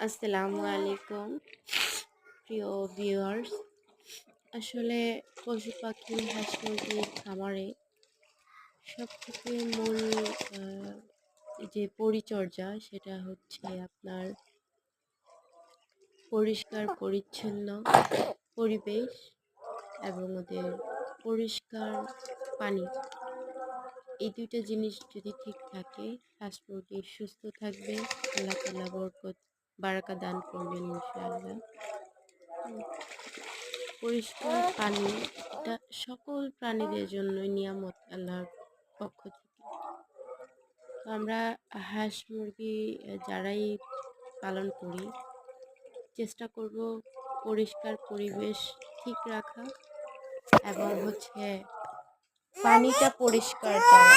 আসসালামু আলাইকুম প্রিয় ভিউয়ার্স। আসলে পশু পাখি হাঁস মুরগির খামারে সবথেকে মূল আহ, যে পরিচর্যা সেটা হচ্ছে আপনার পরিষ্কার পরিচ্ছন্ন পরিবেশ এবং ওদের পরিষ্কার পানি। এই দুইটা জিনিস যদি ঠিক থাকে হাঁস মুরগি সুস্থ থাকবে। আল্লাহ তাআলা বরকত বারাকা দান করবেন ইনশাআল্লাহ। উম, পরিষ্কার পানি এটা সকল প্রাণীদের জন্যই নিয়ামত আল্লাহর পক্ষ থেকে। তো আমরা হাঁস মুরগি যারাই পালন করি চেষ্টা করব পরিষ্কার পরিবেশ ঠিক রাখা এবং হচ্ছে পানিটা পরিষ্কার দেওয়া।